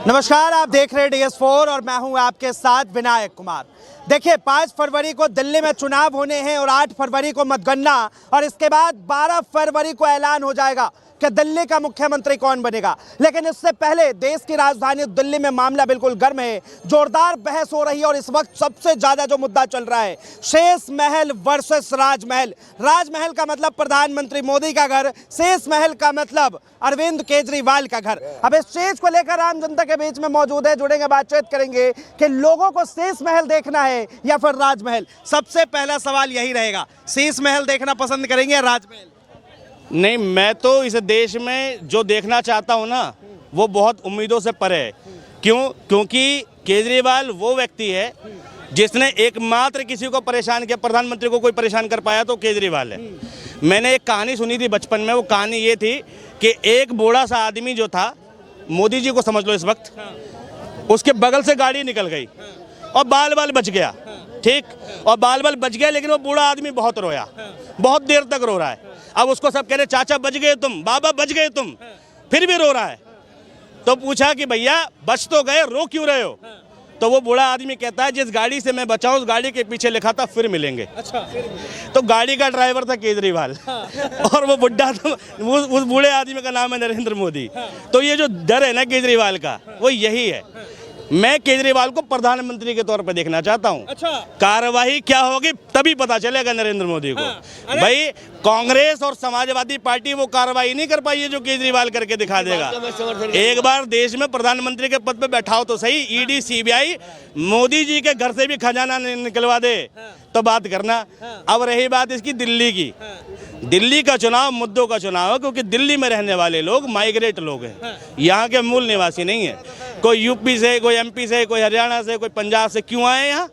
नमस्कार, आप देख रहे हैं DS4 और मैं हूं आपके साथ विनायक कुमार। देखिए, 5 फरवरी को दिल्ली में चुनाव होने हैं और 8 फरवरी को मतगणना और इसके बाद 12 फरवरी को ऐलान हो जाएगा कि दिल्ली का मुख्यमंत्री कौन बनेगा। लेकिन इससे पहले देश की राजधानी दिल्ली में मामला बिल्कुल गर्म है, जोरदार बहस हो रही है और इस वक्त सबसे ज्यादा जो मुद्दा चल रहा है, शेष महल वर्सेस राजमहल। राजमहल का मतलब प्रधानमंत्री मोदी का घर, शेष महल का मतलब अरविंद केजरीवाल का घर। अब इस चीज को लेकर आम जनता के बीच में मौजूद है, जुड़ेंगे, बातचीत करेंगे कि लोगों को शेष महल देखना है या फिर राजमहल। सबसे पहला सवाल यही रहेगा, शेष महल देखना पसंद करेंगे या राजमहल? नहीं, मैं तो इस देश में जो देखना चाहता हूँ ना, वो बहुत उम्मीदों से परे है। क्योंकि केजरीवाल वो व्यक्ति है जिसने एकमात्र किसी को परेशान किया, प्रधानमंत्री को कोई परेशान कर पाया तो केजरीवाल है। मैंने एक कहानी सुनी थी बचपन में, वो कहानी ये थी कि एक बूढ़ा सा आदमी जो था, मोदी जी को समझ लो इस वक्त, उसके बगल से गाड़ी निकल गई और बाल बाल बच गया, ठीक, और बाल बाल बच गया, लेकिन वो बूढ़ा आदमी बहुत रोया, बहुत देर तक रो रहा है। अब उसको सब कह रहे, चाचा बच गए तुम, बाबा बच गए तुम, फिर भी रो रहा है। तो पूछा कि भैया बच तो गए, रो क्यों रहे हो? तो वो बूढ़ा आदमी कहता है, जिस गाड़ी से मैं बचा हूं उस गाड़ी के पीछे लिखा था फिर मिलेंगे। अच्छा, तो गाड़ी का ड्राइवर था केजरीवाल। और वो बुढ़ा था, उस बूढ़े आदमी का नाम है नरेंद्र मोदी। तो ये जो डर है ना केजरीवाल का, वो यही है। मैं केजरीवाल को प्रधानमंत्री के तौर पर देखना चाहता हूं। अच्छा, कार्रवाई क्या होगी तभी पता चलेगा नरेंद्र मोदी को। भाई, कांग्रेस और समाजवादी पार्टी वो कार्रवाई नहीं कर पाई है जो केजरीवाल करके दिखा देगा। एक बार देश में प्रधानमंत्री के पद पे बैठाओ तो सही, ईडी सीबीआई मोदी जी के घर से भी खजाना निकलवा दे तो बात करना। अब रही बात इसकी दिल्ली की, दिल्ली का चुनाव मुद्दों का चुनाव है, क्योंकि दिल्ली में रहने वाले लोग माइग्रेट लोग हैं, यहाँ के मूल निवासी नहीं है। कोई यूपी से, कोई एमपी से, कोई हरियाणा से, कोई पंजाब से। क्यों आए यहाँ?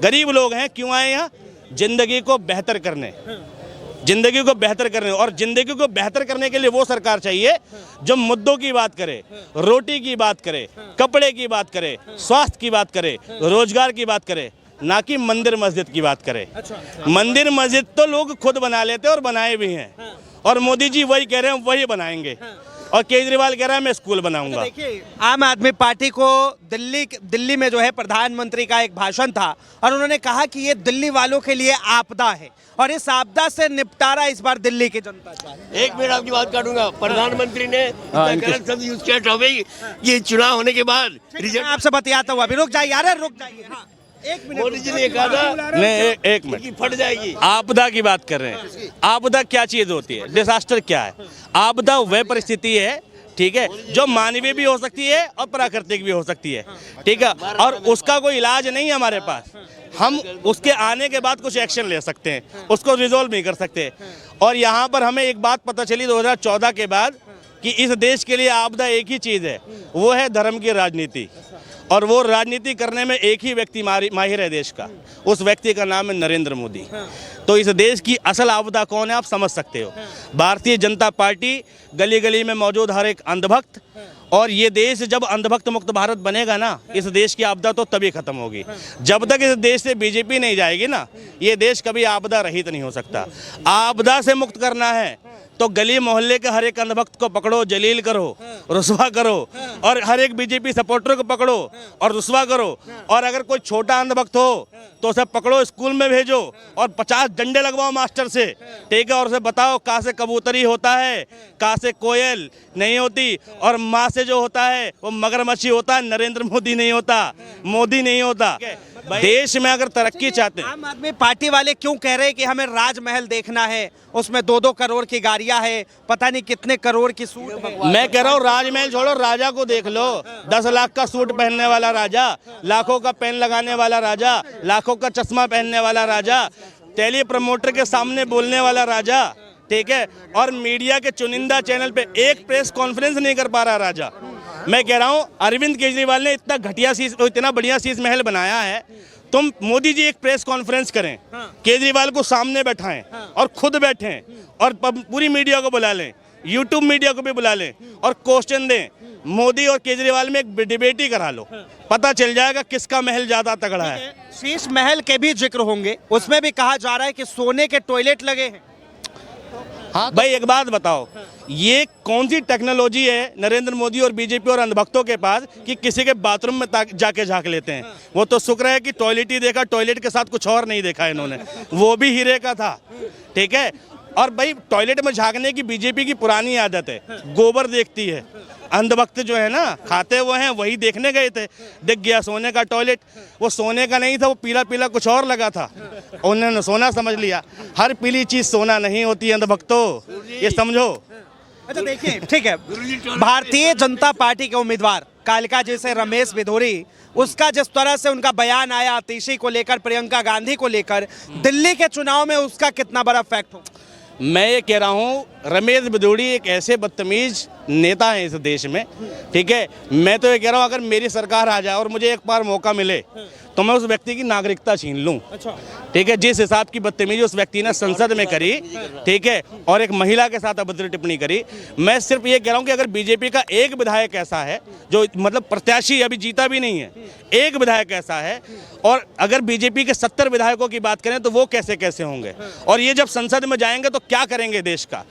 गरीब लोग हैं। क्यों आए यहाँ? जिंदगी को बेहतर करने, जिंदगी को बेहतर करने। और जिंदगी को बेहतर करने के लिए वो सरकार चाहिए जो मुद्दों की बात करे, रोटी की बात करे, कपड़े की बात करे, स्वास्थ्य की बात करे, रोजगार की बात करे, ना कि मंदिर मस्जिद की बात करे। मंदिर मस्जिद तो लोग खुद बना लेते हैं और बनाए भी हैं, और मोदी जी वही कह रहे हैं वही बनाएंगे, और केजरीवाल कह रहा है मैं स्कूल बनाऊंगा। देखिए, आम आदमी पार्टी को दिल्ली में जो है प्रधानमंत्री का एक भाषण था और उन्होंने कहा कि ये दिल्ली वालों के लिए आपदा है और इस आपदा से निपटारा इस बार दिल्ली की जनता चाहे। एक मिनट आपकी बात काटूंगा। प्रधानमंत्री ने गलत शब्द यूज किया था भाई, ये चुनाव होने के बाद रिजल्ट। आपसे बतियाता हुआ, अभी रुक जाइए यार, रुक जाइए। एक मिनट, मोदी जी ने कहा था नहीं, एक मिनट, फट जाएगी। आपदा की बात कर रहे हैं। आपदा क्या चीज होती है? डिजास्टर क्या है? आपदा वह परिस्थिति है, ठीक है, जो मानवीय भी हो सकती है और प्राकृतिक भी हो सकती है, ठीक है, और उसका कोई इलाज नहीं है हमारे पास। हम उसके आने के बाद कुछ एक्शन ले सकते हैं, उसको रिजोल्व नहीं कर सकते। और यहाँ पर हमें एक बात पता चली 2014 के बाद कि इस देश के लिए आपदा एक ही चीज़ है, वो है धर्म की राजनीति। और वो राजनीति करने में एक ही व्यक्ति माहिर है देश का, उस व्यक्ति का नाम है नरेंद्र मोदी। तो इस देश की असल आपदा कौन है आप समझ सकते हो। भारतीय जनता पार्टी, गली गली में मौजूद हर एक अंधभक्त। और ये देश जब अंधभक्त मुक्त भारत बनेगा ना, इस देश की आपदा तो तभी खत्म होगी। जब तक इस देश से बीजेपी नहीं जाएगी ना, ये देश कभी आपदा रहित नहीं हो सकता। आपदा से मुक्त करना है तो गली मोहल्ले के हर एक अंधभक्त को पकड़ो, जलील करो, रुस्वा करो, और हर एक बीजेपी सपोर्टर को पकड़ो और रुस्वा करो। और अगर कोई छोटा अंधभक्त हो तो उसे पकड़ो, स्कूल में भेजो और 50 डंडे लगवाओ मास्टर से, ठीक है, और उसे बताओ कहाँ से कबूतरी होता है, कहाँ से कोयल नहीं होती, और माँ से जो होता है वो मगरमच्छी होता है, नरेंद्र मोदी नहीं होता, मोदी नहीं होता। देश में अगर तरक्की चाहते हैं, आम आदमी पार्टी वाले क्यों कह रहे हैं कि हमें राजमहल देखना है, उसमें 2-2 करोड़ की गाड़ियां है, पता नहीं कितने करोड़ की सूट है। मैं कह रहा हूँ राजमहल छोड़ो, राजा को देख लो। 10 लाख का सूट पहनने वाला राजा, लाखों का पेन लगाने वाला राजा, लाखों का चश्मा पहनने वाला राजा, टेली प्रमोटर के सामने बोलने वाला राजा, ठीक है, और मीडिया के चुनिंदा चैनल पे एक प्रेस कॉन्फ्रेंस नहीं कर पा रहा राजा। मैं कह रहा हूँ अरविंद केजरीवाल ने इतना घटिया इतना बढ़िया शीश महल बनाया है, तुम मोदी जी एक प्रेस कॉन्फ्रेंस करें, केजरीवाल को सामने बैठाएं और खुद बैठें और पूरी मीडिया को बुला लें, यूट्यूब मीडिया को भी बुला लें और क्वेश्चन दें। मोदी और केजरीवाल में एक डिबेट ही करा लो, पता चल जाएगा किसका महल ज्यादा तगड़ा है। शीश महल के भी जिक्र होंगे, उसमें भी कहा जा रहा है कि सोने के टॉयलेट लगे हैं। हाँ भाई, एक बात बताओ, ये कौन सी टेक्नोलॉजी है नरेंद्र मोदी और बीजेपी और अंधभक्तों के पास कि किसी के बाथरूम में जाके झांक लेते हैं। वो तो शुक्र है कि टॉयलेट ही देखा, टॉयलेट के साथ कुछ और नहीं देखा इन्होंने, वो भी हीरे का था। ठीक है, और भाई टॉयलेट में झांकने की बीजेपी की पुरानी आदत है, गोबर देखती है। अंधभक्त जो है ना, खाते वो हैं, वही देखने गए थे, दिख गया सोने का टॉयलेट। वो सोने का नहीं था, वो पीला पीला कुछ और लगा था, उन्होंने सोना समझ लिया। हर पीली चीज सोना नहीं होती अंधभक्तों, ये समझो। अच्छा देखिए, ठीक है, भारतीय जनता पार्टी के उम्मीदवार कालिका जैसे रमेश बिधूरी, उसका जिस तरह से उनका बयान आया आतिशी को लेकर, प्रियंका गांधी को लेकर, दिल्ली के चुनाव में उसका कितना बड़ा इफेक्ट हो? मैं ये कह रहा हूँ, रमेश बिधूरी एक ऐसे बदतमीज नेता हैं इस देश में। ठीक है, मैं तो ये कह रहा हूँ, अगर मेरी सरकार आ जाए और मुझे एक बार मौका मिले तो मैं उस व्यक्ति की नागरिकता छीन लूँ। ठीक है, जिस हिसाब की बदतमीजी उस व्यक्ति ने संसद में करी, ठीक है, और एक महिला के साथ अभद्र टिप्पणी करी। मैं सिर्फ ये कह रहा हूँ कि अगर बीजेपी का एक विधायक ऐसा है जो मतलब प्रत्याशी अभी जीता भी नहीं है, एक विधायक ऐसा है, और अगर बीजेपी के 70 विधायकों की बात करें तो वो कैसे कैसे होंगे, और ये जब संसद में जाएंगे तो क्या करेंगे देश का,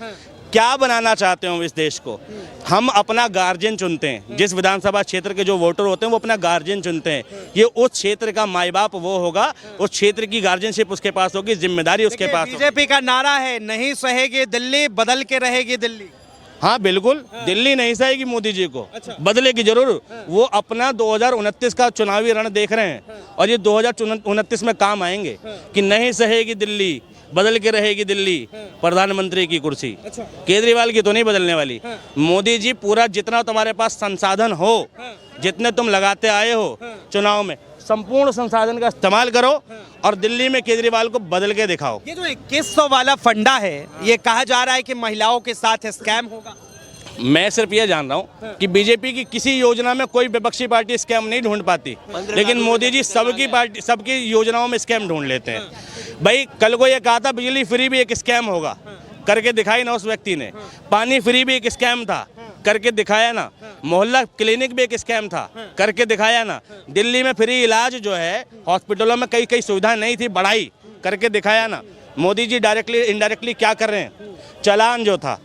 क्या बनाना चाहते हो इस देश को। हम अपना गार्जियन चुनते हैं, जिस विधानसभा क्षेत्र के जो वोटर होते हैं वो अपना गार्जियन चुनते हैं। ये उस क्षेत्र का माई बाप वो होगा, उस क्षेत्र की गार्जियनशिप उसके पास होगी, जिम्मेदारी उसके पास होगी। बीजेपी का नारा है, नहीं सहेगी दिल्ली, बदल के रहेगी दिल्ली। हाँ बिल्कुल, दिल्ली नहीं सहेगी मोदी जी को, बदलेगी जरूर। वो अपना 2029 का चुनावी रण देख रहे हैं और ये 2029 में काम आएंगे कि नहीं सहेगी दिल्ली, बदल के रहेगी दिल्ली, प्रधानमंत्री की कुर्सी। केजरीवाल की तो नहीं बदलने वाली। मोदी जी पूरा जितना तुम्हारे पास संसाधन हो, जितने तुम लगाते आए हो चुनाव में, संपूर्ण संसाधन का इस्तेमाल करो और दिल्ली में केजरीवाल को बदल के दिखाओ। ये जो 2100 वाला फंडा है, ये कहा जा रहा है कि महिलाओं के साथ स्कैम होगा। मैं सिर्फ ये जान रहा हूँ कि बीजेपी की किसी योजना में कोई विपक्षी पार्टी स्कैम नहीं ढूंढ पाती, लेकिन मोदी जी सबकी योजनाओं में स्कैम ढूंढ लेते हैं। भाई कल को ये कहा था बिजली फ्री भी एक स्कैम होगा, करके दिखाई ना उस व्यक्ति ने। पानी फ्री भी एक स्कैम था, करके दिखाया ना। मोहल्ला क्लिनिक भी एक स्कैम था, करके दिखाया ना। दिल्ली में फ्री इलाज जो है, हॉस्पिटलों में कई सुविधाएं नहीं थी, बढ़ाई, करके दिखाया ना। मोदी जी डायरेक्टली इनडायरेक्टली क्या कर रहे हैं, चालान जो था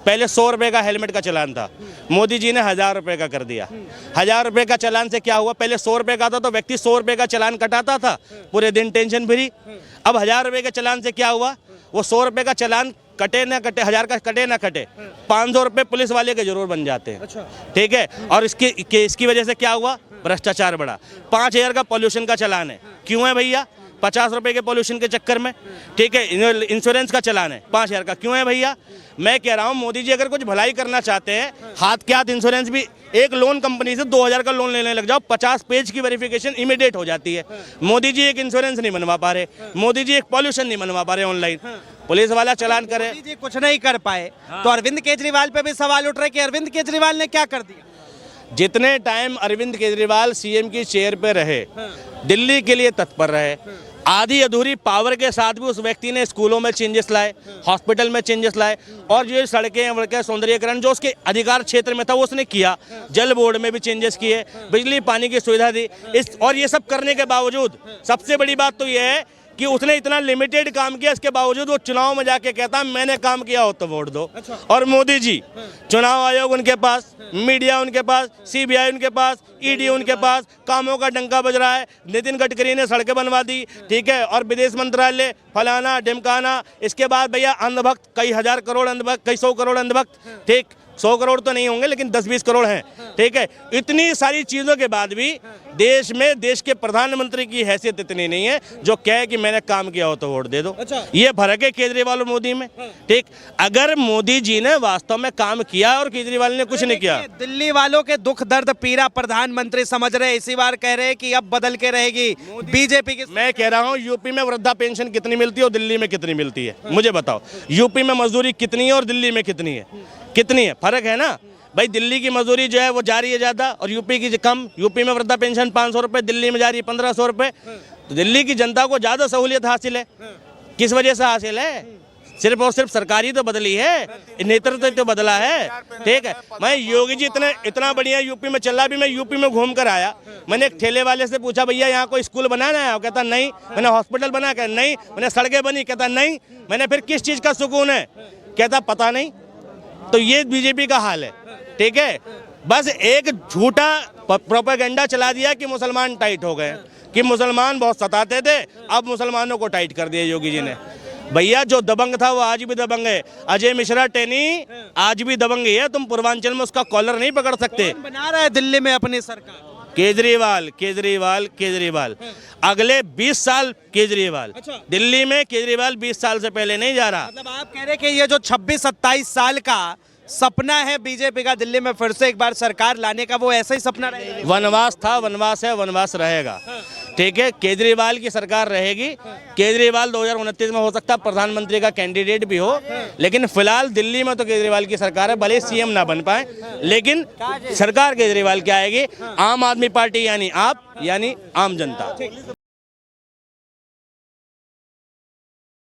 पहले 100 रुपये का हेलमेट का चालान था, मोदी जी ने 1000 रुपये का कर दिया। 1000 रुपये का चालान से क्या हुआ, पहले 100 रुपये का था तो व्यक्ति 100 रुपये का चालान कटाता था, पूरे दिन टेंशन फ्री। अब 1000 रुपये के चालान से क्या हुआ, वो 100 रुपये का चालान कटे ना कटे, 1000 का कटे ना कटे, 500 रुपये पुलिस वाले के जरूर बन जाते हैं। ठीक है, और इसकी वजह से क्या हुआ, भ्रष्टाचार बढ़ा। 5000 का पॉल्यूशन का चालान है, क्यों है भैया, 50 रुपये के पॉल्यूशन के चक्कर में। ठीक है, इंश्योरेंस का चालान है 5000 का, क्यों है भैया। मैं कह रहा हूँ मोदी जी अगर कुछ भलाई करना चाहते हैं, हाथ के हाथ इंश्योरेंस भी, एक लोन कंपनी से 2000 का लोन लेने लग जाओ, 50 पेज की वेरिफिकेशन इमीडिएट हो जाती है। मोदी जी एक इंश्योरेंस नहीं बनवा पा रहे, मोदी जी एक पॉल्यूशन नहीं बनवा पा रहे ऑनलाइन, पुलिस वाला चालान करे। मोदी जी कुछ नहीं कर पाए तो अरविंद केजरीवाल पे भी सवाल उठ रहे कि अरविंद केजरीवाल ने क्या कर दिया। जितने टाइम अरविंद केजरीवाल सीएम की चेयर पे रहे, दिल्ली के लिए तत्पर रहे, आधी अधूरी पावर के साथ भी उस व्यक्ति ने स्कूलों में चेंजेस लाए, हॉस्पिटल में चेंजेस लाए, और जो सड़कें वड़कें सौंदर्यीकरण जो उसके अधिकार क्षेत्र में था वो उसने किया। जल बोर्ड में भी चेंजेस किए, बिजली पानी की सुविधा दी। और ये सब करने के बावजूद सबसे बड़ी बात तो ये है कि उसने इतना लिमिटेड काम किया, इसके बावजूद वो चुनाव में जाके कहता मैंने काम किया हो तो वोट दो। और मोदी जी, चुनाव आयोग उनके पास, मीडिया उनके पास, सीबीआई उनके पास, ईडी उनके पास, कामों का डंका बज रहा है। नितिन गडकरी ने सड़कें बनवा दी, ठीक है, और विदेश मंत्रालय फलाना ढिमकाना। इसके बाद भैया अंधभक्त, कई हजार करोड़ अंधभक्त, कई 100 करोड़ अंधभक्त, ठीक, 100 करोड़ तो नहीं होंगे लेकिन 10-20 करोड़ हैं। ठीक है, इतनी सारी चीज़ों के बाद भी देश में देश के प्रधानमंत्री की हैसियत इतनी नहीं है जो कहे कि मैंने काम किया हो तो वोट दे दो। ये फर्क है केजरीवाल और मोदी में। ठीक, अगर मोदी जी ने वास्तव में काम किया और केजरीवाल ने कुछ नहीं किया। दिल्ली वालों के दुख दर्द पीड़ा प्रधानमंत्री समझ रहे, इसी बार कह रहे हैं कि अब बदल के रहेगी बीजेपी की। मैं कह रहा हूँ यूपी में वृद्धा पेंशन कितनी मिलती है और दिल्ली में कितनी मिलती है, मुझे बताओ। यूपी में मजदूरी कितनी है और दिल्ली में कितनी है, कितनी है, फर्क है ना भाई। दिल्ली की मजदूरी जो है वो जा रही है ज़्यादा और यूपी की कम। यूपी में वृद्धा पेंशन 500 रुपये, दिल्ली में जा रही है 1500 रुपये। तो दिल्ली की जनता को ज़्यादा सहूलियत हासिल है। किस वजह से हासिल है, सिर्फ और सिर्फ सरकारी तो बदली है, नेतृत्व तो बदला है। ठीक है, मैं योगी जी इतना बढ़िया यूपी में चल रहा, भी मैं यूपी में घूम कर आया। मैंने एक ठेले वाले से पूछा भैया यहाँ कोई स्कूल बनाना है, कहता नहीं। मैंने हॉस्पिटल बना, कहता नहीं। मैंने सड़कें बनी, कहता नहीं। मैंने फिर किस चीज़ का सुकून है, कहता पता नहीं। तो ये बीजेपी का हाल है। ठीक है, बस एक झूठा प्रोपेगेंडा चला दिया कि मुसलमान टाइट हो गए, कि मुसलमान बहुत सताते थे, अब मुसलमानों को टाइट कर दिया योगी जी ने। भैया जो दबंग था वो आज भी दबंग है। अजय मिश्रा टेनी आज भी दबंग ही है, तुम पूर्वांचल में उसका कॉलर नहीं पकड़ सकते। कौन बना रहा है दिल्ली में अपनी सरकार? केजरीवाल, केजरीवाल, केजरीवाल। अगले 20 साल केजरीवाल। अच्छा। दिल्ली में केजरीवाल 20 साल से पहले नहीं जा रहा। मतलब आप कह रहे कि ये जो 26-27 साल का सपना है बीजेपी का दिल्ली में फिर से एक बार सरकार लाने का, वो ऐसा ही सपना रहेगा? वनवास था, वनवास है, वनवास रहेगा। ठीक है, केजरीवाल की सरकार रहेगी। केजरीवाल 2029 में हो सकता है प्रधानमंत्री का कैंडिडेट भी हो, लेकिन फिलहाल दिल्ली में तो केजरीवाल की सरकार है। भले सीएम ना बन पाए, लेकिन सरकार केजरीवाल की आएगी। आम आदमी पार्टी यानी आप, यानी आम जनता।